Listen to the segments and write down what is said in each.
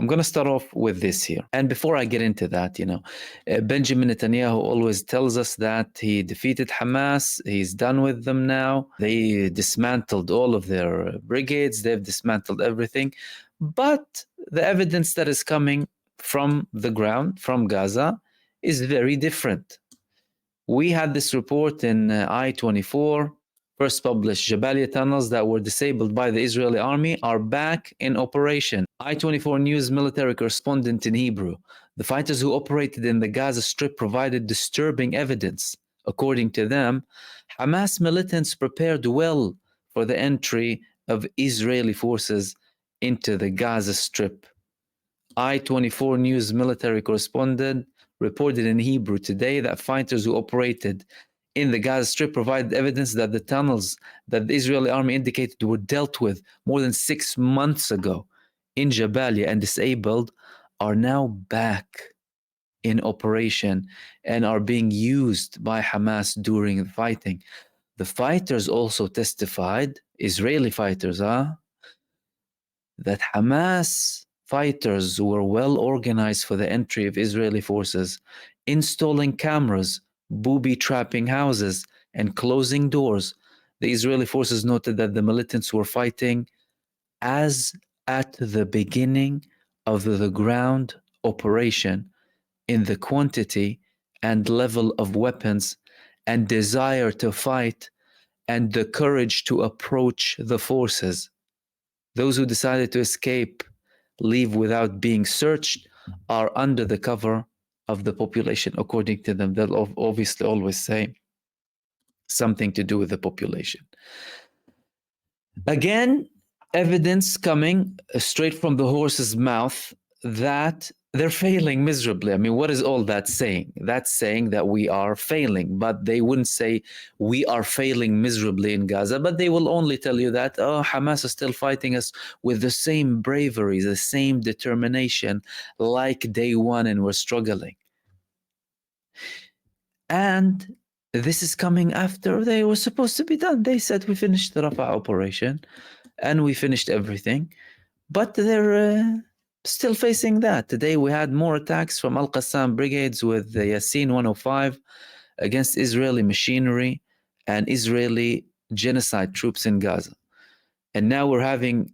I'm going to start off with this here. And before I get into that, Benjamin Netanyahu always tells us that he defeated Hamas. He's done with them now. They dismantled all of their brigades. They've dismantled everything. But the evidence that is coming from the ground, from Gaza, is very different. We had this report in I-24, first published. Jabalia tunnels that were disabled by the Israeli army are back in operation. I-24 News military correspondent in Hebrew. The fighters who operated in the Gaza Strip provided disturbing evidence. According to them, Hamas militants prepared well for the entry of Israeli forces into the Gaza Strip. I-24 News military correspondent reported in Hebrew today that fighters who operated in the Gaza Strip provided evidence that the tunnels that the Israeli army indicated were dealt with more than 6 months ago in Jabalia and disabled are now back in operation and are being used by Hamas during the fighting. The fighters also testified, Israeli fighters, that Hamas fighters were well organized for the entry of Israeli forces, installing cameras, booby-trapping houses, and closing doors. The Israeli forces noted that the militants were fighting as at the beginning of the ground operation in the quantity and level of weapons and desire to fight and the courage to approach the forces. Those who decided to escape, leave without being searched, are under the cover of the population. According to them, they'll obviously always say something to do with the population. Again, evidence coming straight from the horse's mouth that they're failing miserably. I mean, what is all that saying? That's saying that we are failing, but they wouldn't say we are failing miserably in Gaza, but they will only tell you that, Hamas is still fighting us with the same bravery, the same determination like day one, and we're struggling. And this is coming after they were supposed to be done. They said we finished the Rafah operation and we finished everything, but they're still facing that. Today we had more attacks from Al-Qassam brigades with the Yassin 105 against Israeli machinery and Israeli genocide troops in Gaza. And now we're having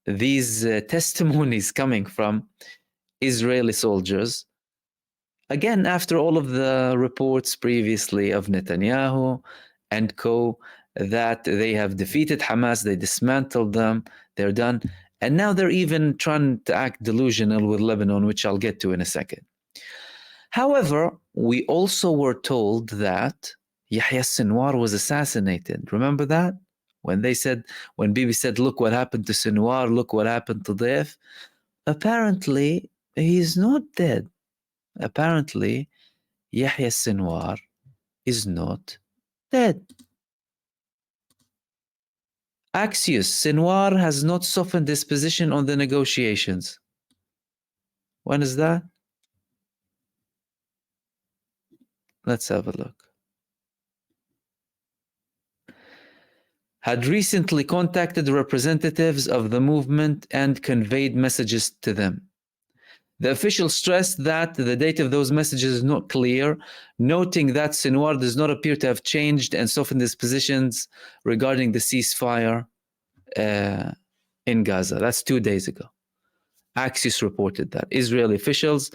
these testimonies coming from Israeli soldiers. Again, after all of the reports previously of Netanyahu and co, that they have defeated Hamas, they dismantled them, they're done. And now they're even trying to act delusional with Lebanon, which I'll get to in a second. However, we also were told that Yahya Sinwar was assassinated. Remember that? When Bibi said, look what happened to Sinwar, look what happened to Deif. Apparently, he's not dead. Apparently, Yahya Sinwar is not dead. Axios, Sinwar has not softened his position on the negotiations. When is that? Let's have a look. Had recently contacted representatives of the movement and conveyed messages to them. The official stressed that the date of those messages is not clear, noting that Sinwar does not appear to have changed and softened his positions regarding the ceasefire in Gaza. That's 2 days ago. Axios reported that. Israeli officials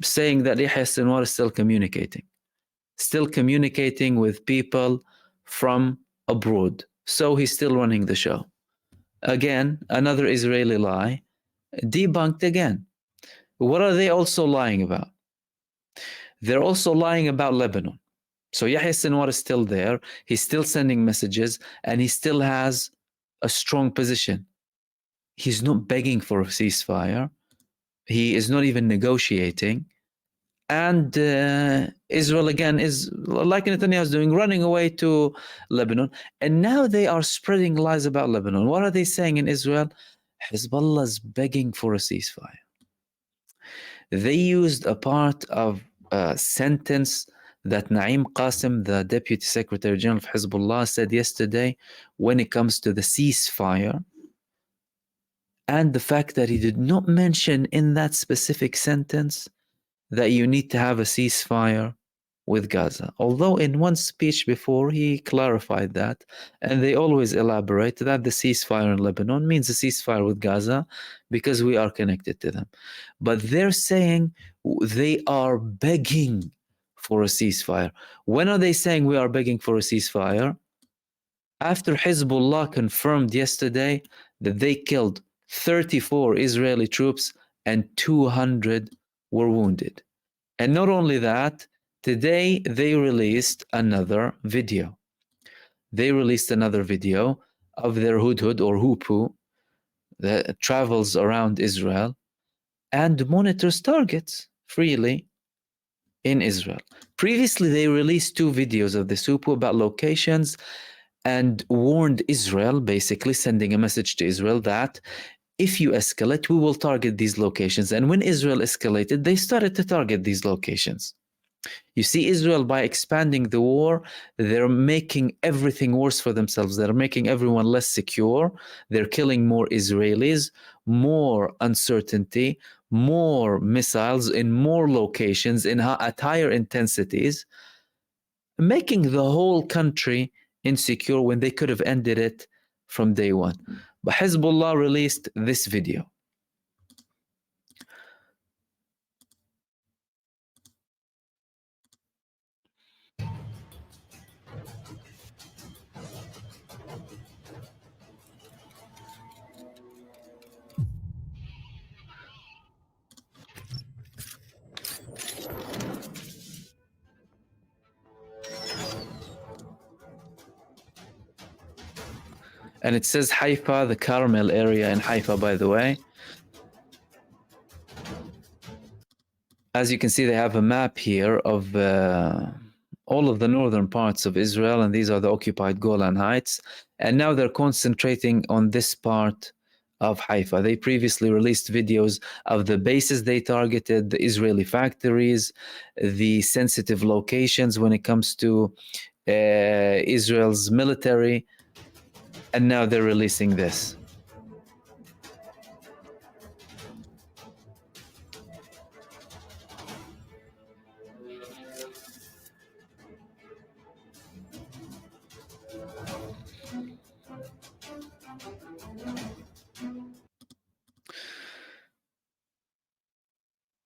saying that Yahya Sinwar is still communicating with people from abroad. So he's still running the show. Again, another Israeli lie, debunked again. What are they also lying about? They're also lying about Lebanon. So Yahya Sinwar is still there. He's still sending messages and he still has a strong position. He's not begging for a ceasefire. He is not even negotiating. And Israel again is, like Netanyahu is doing, running away to Lebanon. And now they are spreading lies about Lebanon. What are they saying in Israel? Hezbollah is begging for a ceasefire. They used a part of a sentence that Naim Qasim, the Deputy Secretary General of Hezbollah, said yesterday when it comes to the ceasefire. and the fact that he did not mention in that specific sentence that you need to have a ceasefire with Gaza. Although in one speech before he clarified that, and they always elaborate that the ceasefire in Lebanon means a ceasefire with Gaza because we are connected to them. But they're saying they are begging for a ceasefire. When are they saying we are begging for a ceasefire? After Hezbollah confirmed yesterday that they killed 34 Israeli troops and 200 were wounded. And not only that, today they released another video. They released another video of their hudhud or hupu that travels around Israel and monitors targets freely in Israel. Previously, they released two videos of the hupu about locations and warned Israel, basically sending a message to Israel that if you escalate, we will target these locations. And when Israel escalated, they started to target these locations. You see, Israel, by expanding the war, they're making everything worse for themselves. They're making everyone less secure. They're killing more Israelis, more uncertainty, more missiles in more locations at higher intensities, making the whole country insecure when they could have ended it from day one. But Hezbollah released this video. And it says Haifa, the Carmel area in Haifa, by the way. As you can see, they have a map here of all of the northern parts of Israel, and these are the occupied Golan Heights. And now they're concentrating on this part of Haifa. They previously released videos of the bases they targeted, the Israeli factories, the sensitive locations when it comes to Israel's military, and now they're releasing this.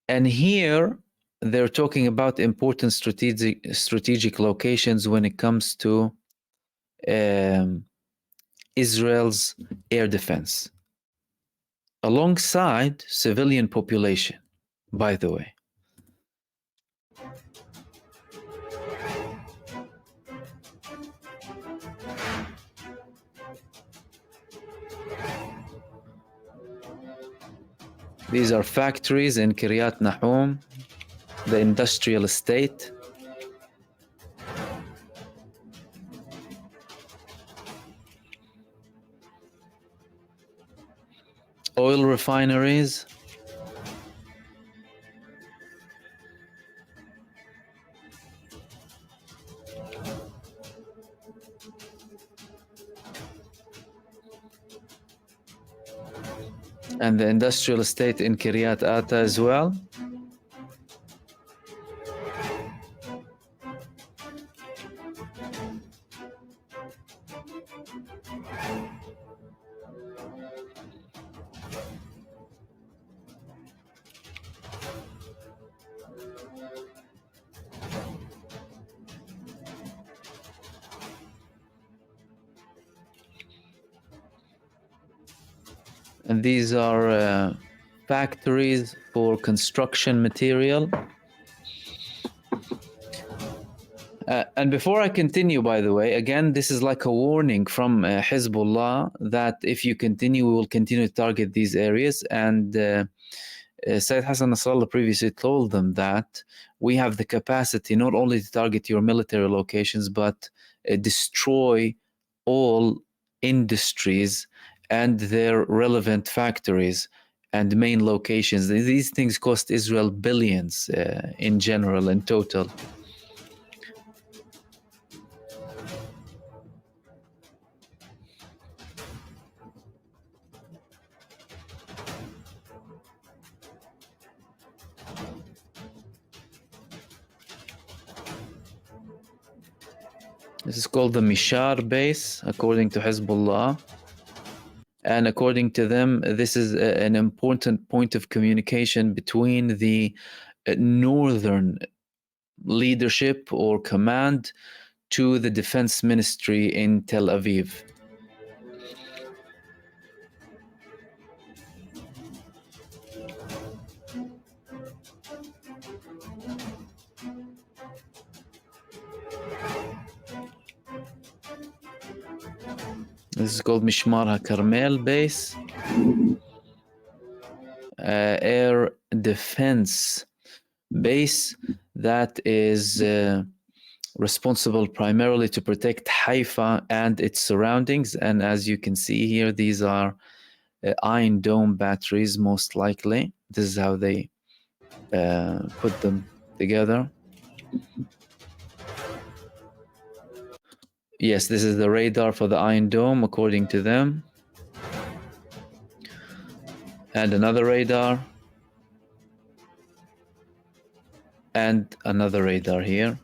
And here they're talking about important strategic locations when it comes to Israel's air defense, alongside civilian population, by the way. These are factories in Kiryat Nahum, the industrial estate. Oil refineries. And the industrial estate in Kiryat Ata as well. And these are factories for construction material. And before I continue, by the way, again, this is like a warning from Hezbollah that if you continue, we will continue to target these areas. And Sayyid Hassan Nasrallah previously told them that we have the capacity not only to target your military locations, but destroy all industries and their relevant factories and main locations. These things cost Israel billions in general, in total. This is called the Mishar base, according to Hezbollah. And according to them, this is an important point of communication between the northern leadership or command to the defense ministry in Tel Aviv. This is called Mishmar HaKarmel base. Air defense base that is responsible primarily to protect Haifa and its surroundings. And as you can see here, these are Iron Dome batteries, most likely. This is how they put them together. Yes, this is the radar for the Iron Dome, according to them. And another radar. And another radar here.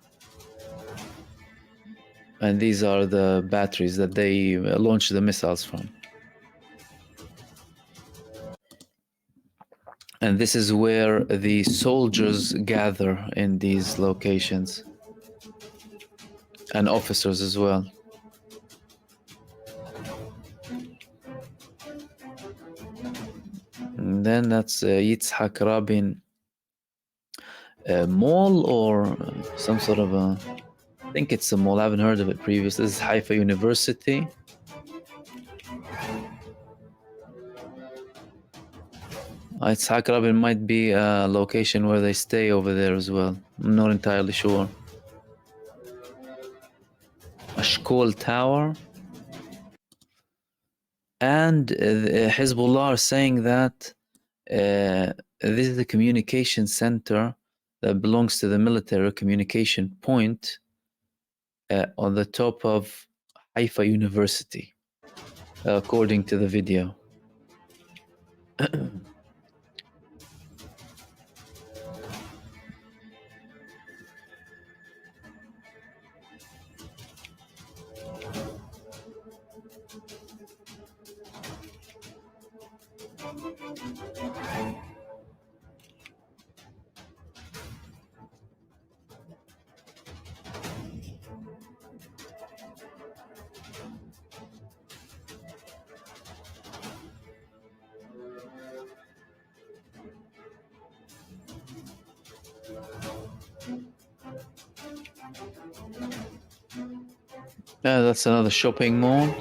And these are the batteries that they launch the missiles from. And this is where the soldiers gather in these locations. And officers as well. And then that's Yitzhak Rabin mall or some sort of a... I think it's a mall. I haven't heard of it previously. This is Haifa University. Yitzhak Rabin might be a location where they stay over there as well. I'm not entirely sure. Ashkol Tower. And Hezbollah are saying that this is the communication center that belongs to the military communication point on the top of Haifa University, according to the video. That's another shopping mall.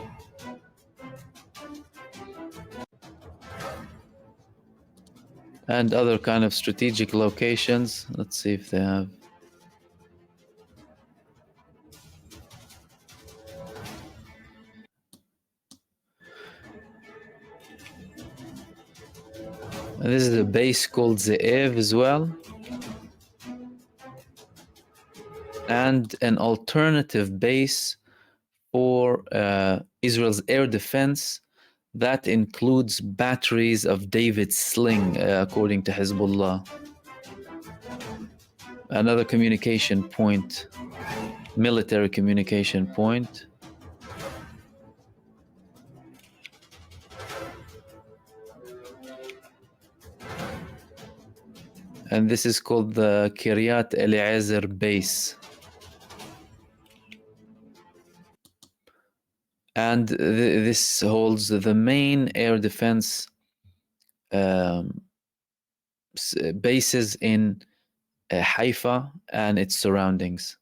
And other kind of strategic locations. Let's see if they have. And this is a base called Ze'ev as well. And an alternative base for Israel's air defense that includes batteries of David's sling, according to Hezbollah. Another communication point, military communication point. And this is called the Kiryat Eliezer base. And this holds the main air defense bases in Haifa and its surroundings.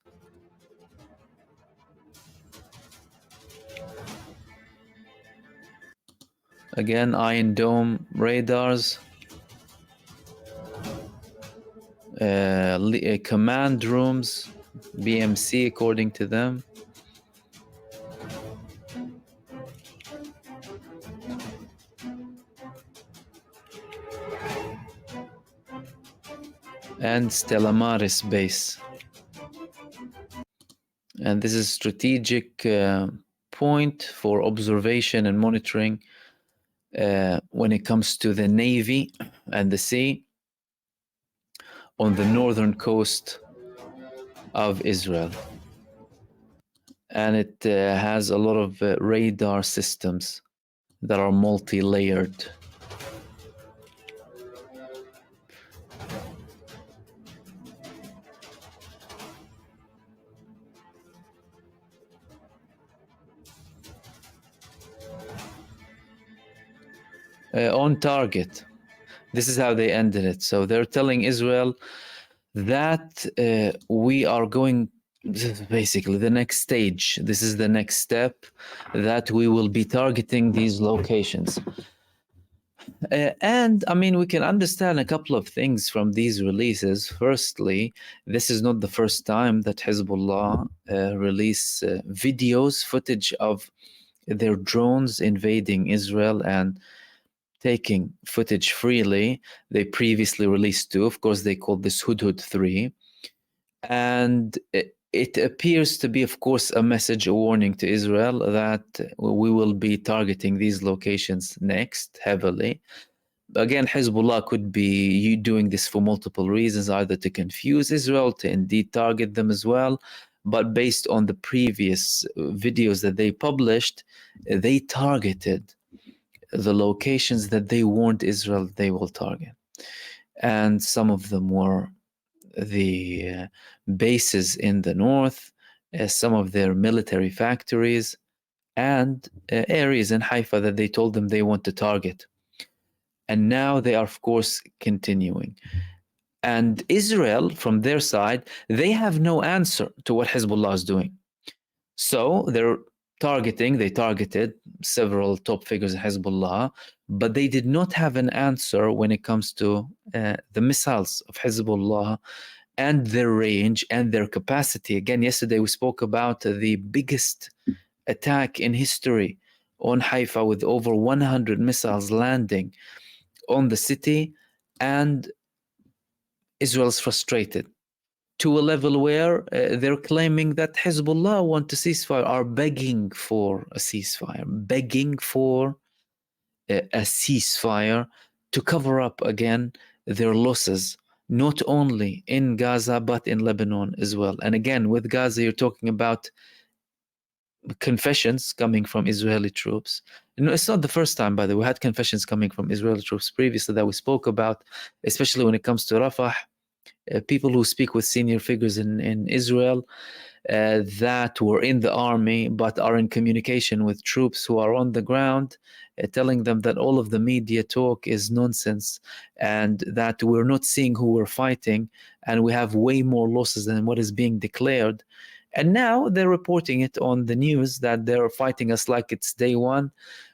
Again, Iron Dome radars. Command rooms, BMC, according to them. And Stella Maris base. And this is strategic point for observation and monitoring when it comes to the Navy and the sea on the northern coast of Israel. and it has a lot of radar systems that are multi-layered. On target. This is how they ended it. So they're telling Israel that we are going, this is basically the next stage. This is the next step, that we will be targeting these locations. And I mean, we can understand a couple of things from these releases. Firstly, this is not the first time that Hezbollah release videos, footage of their drones invading Israel and taking footage freely. They previously released two. Of course, they called this Hudhud 3. And it appears to be, of course, a message, a warning to Israel that we will be targeting these locations next heavily. Again, Hezbollah could be doing this for multiple reasons, either to confuse Israel, to indeed target them as well. But based on the previous videos that they published, they targeted the locations that they warned Israel they will target. And some of them were the bases in the north, some of their military factories, and areas in Haifa that they told them they want to target. And now they are, of course, continuing. And Israel, from their side, they have no answer to what Hezbollah is doing. So they're they targeted several top figures in Hezbollah, but they did not have an answer when it comes to the missiles of Hezbollah and their range and their capacity. Again, yesterday we spoke about the biggest attack in history on Haifa, with over 100 missiles landing on the city, and Israel's frustrated to a level where they're claiming that Hezbollah want a ceasefire, are begging for a ceasefire, begging for a ceasefire to cover up again their losses, not only in Gaza, but in Lebanon as well. And again, with Gaza, you're talking about confessions coming from Israeli troops. No, it's not the first time, by the way. We had confessions coming from Israeli troops previously that we spoke about, especially when it comes to Rafah. People who speak with senior figures in Israel that were in the army but are in communication with troops who are on the ground, telling them that all of the media talk is nonsense and that we're not seeing who we're fighting and we have way more losses than what is being declared. And now they're reporting it on the news that they're fighting us like it's day one,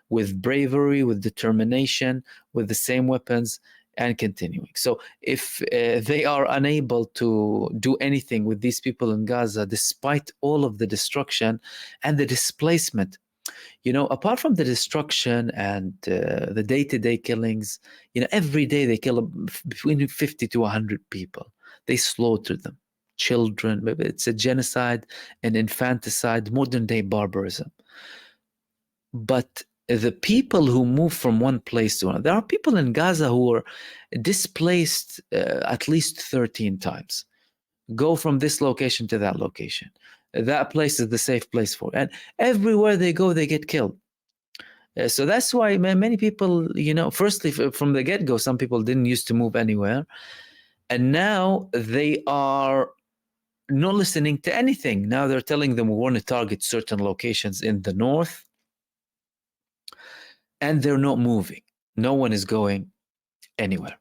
with bravery, with determination, with the same weapons, and continuing. So if they are unable to do anything with these people in Gaza, despite all of the destruction and the displacement, apart from the destruction and the day-to-day killings, every day they kill between 50 to 100 people. They slaughter them, children. It's a genocide, an infanticide, modern-day barbarism. But the people who move from one place to another, there are people in Gaza who are displaced at least 13 times. Go from this location to that location. That place is the safe place for, and everywhere they go, they get killed. So that's why many people, firstly, from the get-go, some people didn't used to move anywhere. And now they are not listening to anything. Now they're telling them we want to target certain locations in the north, and they're not moving. No one is going anywhere.